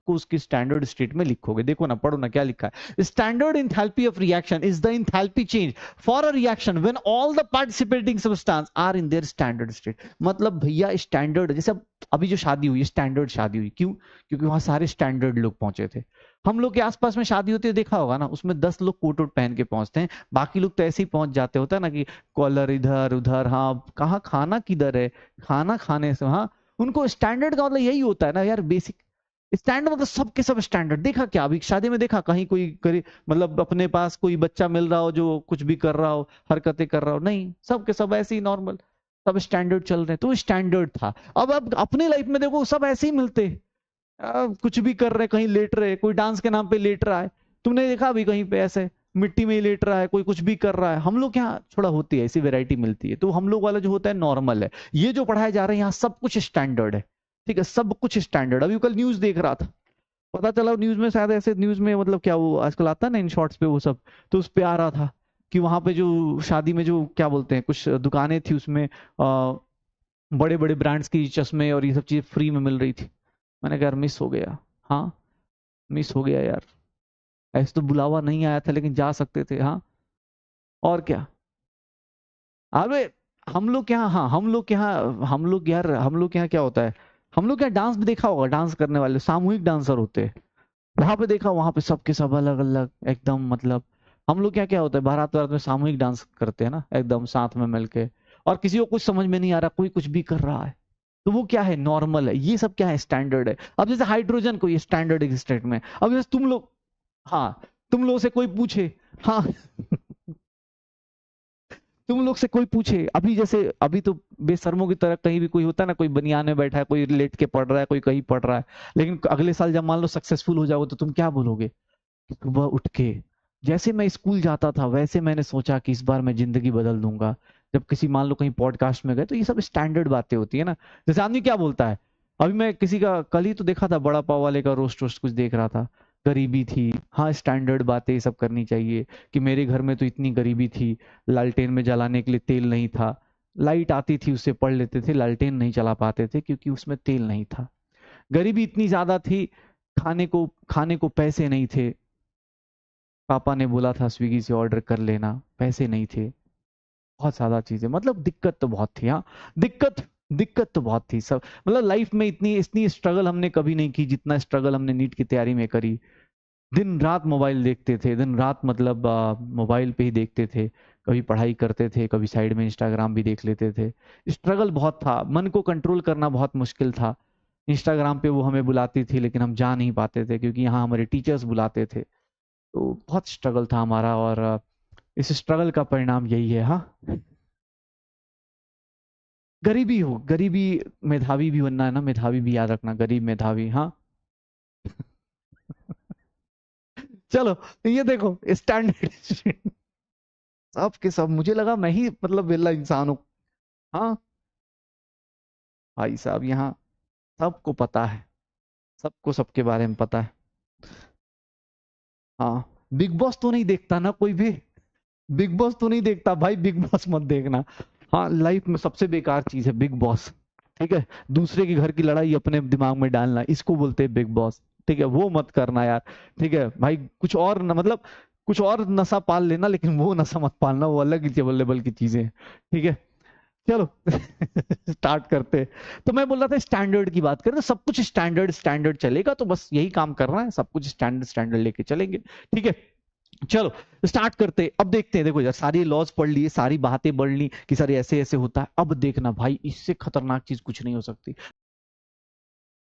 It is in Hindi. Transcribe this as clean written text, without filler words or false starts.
सबको उसकी स्टैंडर्ड स्टेट में लिखोगे। देखो ना, पढ़ो ना क्या लिखा है। Standard enthalpy of reaction is the enthalpy change for a reaction when all the participating substance are in their standard state. मतलब भैया स्टैंडर्ड, जैसे अभी जो शादी हुई स्टैंडर्ड शादी हुई, क्यों? क्योंकि वहां सारे स्टैंडर्ड लोग पहुंचे थे। हम लोग के आसपास में शादी होती है, देखा होगा ना, उसमें 10 लोग कोट वोट पहन के पहुंचते हैं, बाकी लोग तो ऐसे ही पहुंच जाते होता है ना कि कॉलर इधर उधर, हाँ कहाँ खाना किधर है, खाना खाने से, हाँ। उनको स्टैंडर्ड का मतलब यही होता है ना यार, बेसिक स्टैंडर्ड मतलब सबके सब स्टैंडर्ड। देखा क्या अभी शादी में, देखा कहीं कोई मतलब अपने पास कोई बच्चा मिल रहा हो जो कुछ भी कर रहा हो, हरकतें कर रहा हो, नहीं, सबके सब ऐसे ही नॉर्मल, सब स्टैंडर्ड चल रहे हैं, तो स्टैंडर्ड था। अब अपने लाइफ में देखो सब ऐसे ही मिलते, कुछ भी कर रहे, कहीं लेट रहे, कोई डांस के नाम पे लेट रहा है, तुमने देखा अभी कहीं पे ऐसे मिट्टी में ही लेट रहा है, कोई कुछ भी कर रहा है। हम लोग यहाँ थोड़ा होती है ऐसी वैरायटी मिलती है, तो हम लोग वाला जो होता है नॉर्मल है। ये जो पढ़ाए जा रहे हैं यहाँ सब कुछ स्टैंडर्ड है, ठीक है, सब कुछ स्टैंडर्ड। अभी कल न्यूज देख रहा था, पता चला न्यूज में, शायद ऐसे न्यूज में, मतलब क्या वो आजकल आता है ना इन शॉर्ट्स पे वो सब, तो उस पे आ रहा था कि वहां पे जो शादी में जो क्या बोलते हैं, कुछ दुकानें थी उसमें बड़े बड़े ब्रांड्स की चश्मे और ये सब चीजें फ्री में मिल रही थी। मैंने कहा यार मिस हो गया, हाँ मिस हो गया यार, ऐसे तो बुलावा नहीं आया था लेकिन जा सकते थे, हाँ और क्या। अबे हम लोग क्या, हाँ हम लोग क्या, हम लोग यार, हम लोग क्या क्या होता है, हम लोग क्या डांस भी देखा होगा, डांस करने वाले सामूहिक डांसर होते हैं, वहां पे देखा, वहां पे सबके सब अलग अलग एकदम, मतलब हम लोग क्या क्या होता है, बारात वारात में सामूहिक डांस करते हैं ना एकदम साथ में मिलके, और किसी को कुछ समझ में नहीं आ रहा, कोई कुछ भी कर रहा है, तो वो क्या है, नॉर्मल है। ये सब क्या है, स्टैंडर्ड है। अब जैसे हाइड्रोजन को ये स्टैंडर्ड स्टेट में, अब जैसे तुम लोग, हाँ तुम लोग से कोई पूछे, हाँ तुम लोग से कोई पूछे अभी, जैसे अभी तो बेशर्मों की तरह कहीं भी कोई होता है ना, कोई बनियान में बैठा है, कोई लेट के पढ़ रहा है, कोई कहीं पढ़ रहा है, लेकिन अगले साल जब मान लो सक्सेसफुल हो जाओगे तो तुम क्या बोलोगे कि सुबह उठ के जैसे मैं स्कूल जाता था वैसे मैंने सोचा कि इस बार मैं जिंदगी बदल दूंगा। जब किसी मान लो कहीं पॉडकास्ट में गए, तो ये सब स्टैंडर्ड बातें होती है ना। जैसे आदमी क्या बोलता है, अभी मैं किसी का कल ही तो देखा था, बड़ा पाव वाले का रोस्ट वोस्ट कुछ देख रहा था, गरीबी थी, हाँ स्टैंडर्ड बातें ये सब करनी चाहिए, कि मेरे घर में तो इतनी गरीबी थी, लालटेन में जलाने के लिए तेल नहीं था, लाइट आती थी उससे पढ़ लेते थे, लालटेन नहीं चला पाते थे क्योंकि उसमें तेल नहीं था, गरीबी इतनी ज्यादा थी, खाने को पैसे नहीं थे, पापा ने बोला था स्विगी से ऑर्डर कर लेना, पैसे नहीं थे, बहुत ज्यादा चीजें, मतलब दिक्कत तो बहुत थी, हाँ दिक्कत, दिक्कत तो बहुत थी सब, मतलब लाइफ में इतनी इतनी स्ट्रगल हमने कभी नहीं की जितना स्ट्रगल हमने नीट की तैयारी में करी। दिन रात मोबाइल देखते थे, दिन रात मतलब मोबाइल पे ही देखते थे, कभी पढ़ाई करते थे, कभी साइड में इंस्टाग्राम भी देख लेते थे। स्ट्रगल बहुत था, मन को कंट्रोल करना बहुत मुश्किल था। इंस्टाग्राम पे वो हमें बुलाती थी लेकिन हम जा नहीं पाते थे क्योंकि यहाँ हमारे टीचर्स बुलाते थे, तो बहुत स्ट्रगल था हमारा, और इस स्ट्रगल का परिणाम यही है, हाँ गरीबी हो, गरीबी, मेधावी भी बनना है ना, मेधावी भी याद रखना, गरीब मेधावी, हाँ चलो ये देखो स्टैंडर्ड सब के सब, मुझे लगा मैं ही मतलब वेला इंसान हूँ, हाँ भाई साहब यहाँ सबको पता है, सबको सबके बारे में पता है, हाँ बिग बॉस तो नहीं देखता ना कोई भी, बिग बॉस तो नहीं देखता भाई, बिग बॉस मत देखना। हाँ लाइफ में सबसे बेकार चीज है बिग बॉस, ठीक है, दूसरे के घर की लड़ाई अपने दिमाग में डालना, इसको बोलते हैं बिग बॉस, ठीक है, वो मत करना यार, ठीक है भाई, कुछ और न, मतलब कुछ और नशा पाल लेना लेकिन वो नशा मत पालना, वो अलग ही लेवल लेवल की चीजें हैं, ठीक है। चलो स्टार्ट करते हैं। तो मैं बोल रहा था स्टैंडर्ड की बात करें तो सब कुछ स्टैंडर्ड स्टैंडर्ड चलेगा, तो बस यही काम करना है, सब कुछ स्टैंडर्ड स्टैंडर्ड लेके चलेंगे, ठीक है। चलो स्टार्ट करते हैं। अब देखते हैं, देखो यार सारी लॉज पढ़ लिए, सारी बातें पढ़ ली कि सर ऐसे ऐसे होता है, अब देखना भाई इससे खतरनाक चीज कुछ नहीं हो सकती।